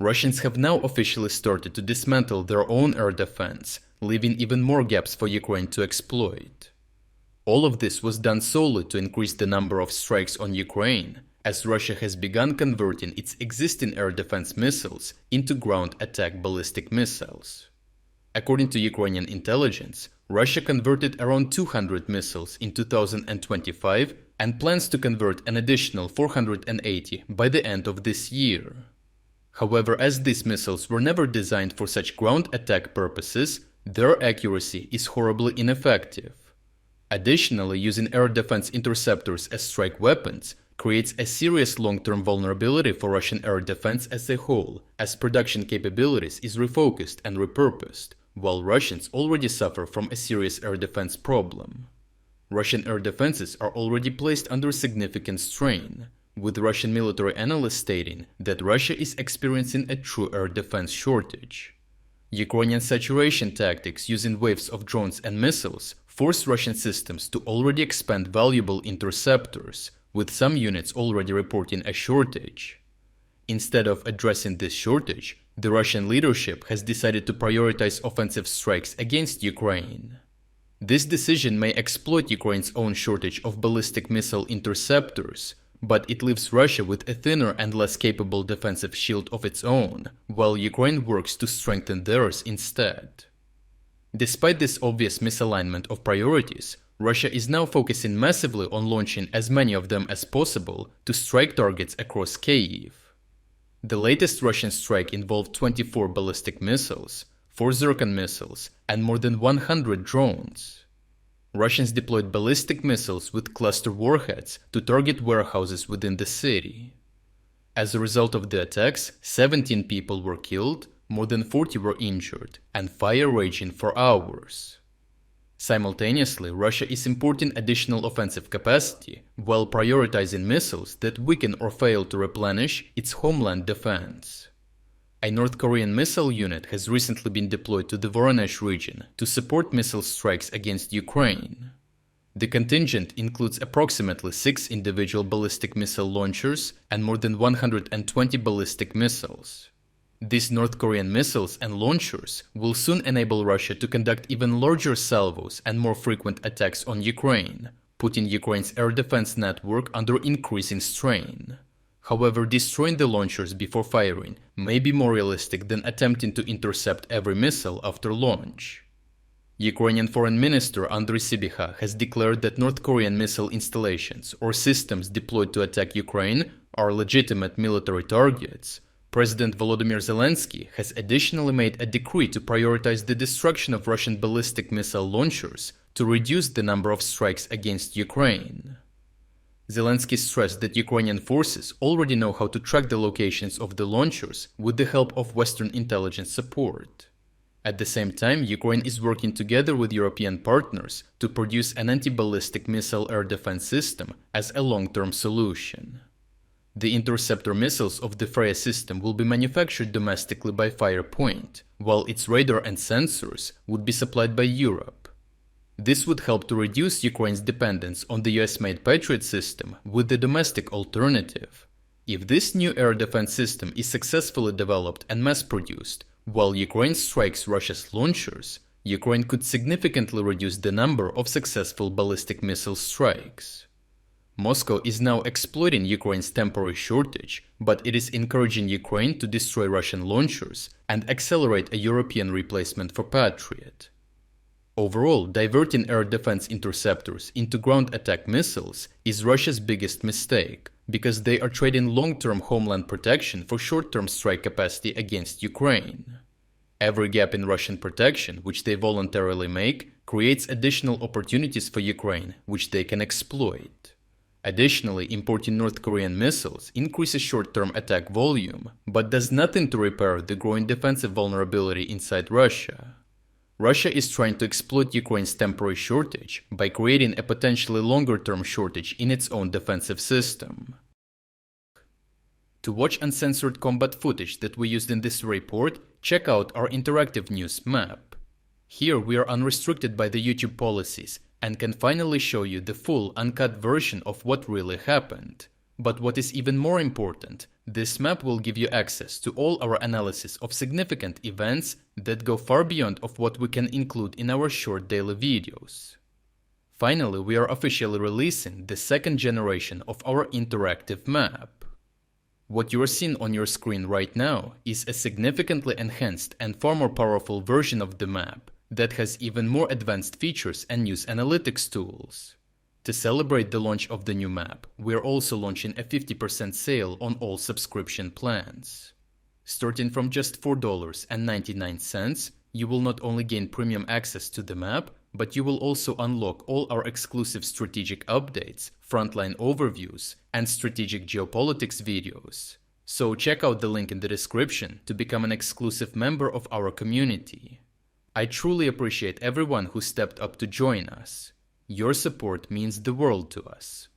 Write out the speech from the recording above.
Russians have now officially started to dismantle their own air defense, leaving even more gaps for Ukraine to exploit. All of this was done solely to increase the number of strikes on Ukraine, as Russia has begun converting its existing air defense missiles into ground attack ballistic missiles. According to Ukrainian intelligence, Russia converted around 200 missiles in 2025 and plans to convert an additional 480 by the end of this year. However, as these missiles were never designed for such ground attack purposes, their accuracy is horribly ineffective. Additionally, using air defense interceptors as strike weapons creates a serious long-term vulnerability for Russian air defense as a whole, as production capabilities is refocused and repurposed, while Russians already suffer from a serious air defense problem. Russian air defenses are already placed under significant strain, with Russian military analysts stating that Russia is experiencing a true air defense shortage. Ukrainian saturation tactics using waves of drones and missiles force Russian systems to already expand valuable interceptors, with some units already reporting a shortage. Instead of addressing this shortage, the Russian leadership has decided to prioritize offensive strikes against Ukraine. This decision may exploit Ukraine's own shortage of ballistic missile interceptors, but it leaves Russia with a thinner and less capable defensive shield of its own, while Ukraine works to strengthen theirs instead. Despite this obvious misalignment of priorities, Russia is now focusing massively on launching as many of them as possible to strike targets across Kyiv. The latest Russian strike involved 24 ballistic missiles, 4 Zircon missiles, and more than 100 drones. Russians deployed ballistic missiles with cluster warheads to target warehouses within the city. As a result of the attacks, 17 people were killed, more than 40 were injured, and fire raging for hours. Simultaneously, Russia is importing additional offensive capacity while prioritizing missiles that weaken or fail to replenish its homeland defense. A North Korean missile unit has recently been deployed to the Voronezh region to support missile strikes against Ukraine. The contingent includes approximately 6 individual ballistic missile launchers and more than 120 ballistic missiles. These North Korean missiles and launchers will soon enable Russia to conduct even larger salvos and more frequent attacks on Ukraine, putting Ukraine's air defense network under increasing strain. However, destroying the launchers before firing may be more realistic than attempting to intercept every missile after launch. Ukrainian Foreign Minister Andriy Sybiha has declared that North Korean missile installations or systems deployed to attack Ukraine are legitimate military targets. President Volodymyr Zelensky has additionally made a decree to prioritize the destruction of Russian ballistic missile launchers to reduce the number of strikes against Ukraine. Zelensky stressed that Ukrainian forces already know how to track the locations of the launchers with the help of Western intelligence support. At the same time, Ukraine is working together with European partners to produce an anti-ballistic missile air defense system as a long-term solution. The interceptor missiles of the Freya system will be manufactured domestically by Firepoint, while its radar and sensors would be supplied by Europe. This would help to reduce Ukraine's dependence on the US-made Patriot system with the domestic alternative. If this new air defense system is successfully developed and mass-produced, while Ukraine strikes Russia's launchers, Ukraine could significantly reduce the number of successful ballistic missile strikes. Moscow is now exploiting Ukraine's temporary shortage, but it is encouraging Ukraine to destroy Russian launchers and accelerate a European replacement for Patriot. Overall, diverting air defense interceptors into ground attack missiles is Russia's biggest mistake, because they are trading long-term homeland protection for short-term strike capacity against Ukraine. Every gap in Russian protection, which they voluntarily make, creates additional opportunities for Ukraine, which they can exploit. Additionally, importing North Korean missiles increases short-term attack volume, but does nothing to repair the growing defensive vulnerability inside Russia. Russia is trying to exploit Ukraine's temporary shortage by creating a potentially longer-term shortage in its own defensive system. To watch uncensored combat footage that we used in this report, check out our interactive news map. Here we are unrestricted by the YouTube policies and can finally show you the full uncut version of what really happened. But what is even more important, This map will give you access to all our analysis of significant events that go far beyond of what we can include in our short daily videos. Finally, we are officially releasing the second generation of our interactive map. What you are seeing on your screen right now is a significantly enhanced and far more powerful version of the map that has even more advanced features and news analytics tools. To celebrate the launch of the new map, we are also launching a 50% sale on all subscription plans. Starting from just $4.99, you will not only gain premium access to the map, but you will also unlock all our exclusive strategic updates, frontline overviews, and strategic geopolitics videos. So check out the link in the description to become an exclusive member of our community. I truly appreciate everyone who stepped up to join us. Your support means the world to us.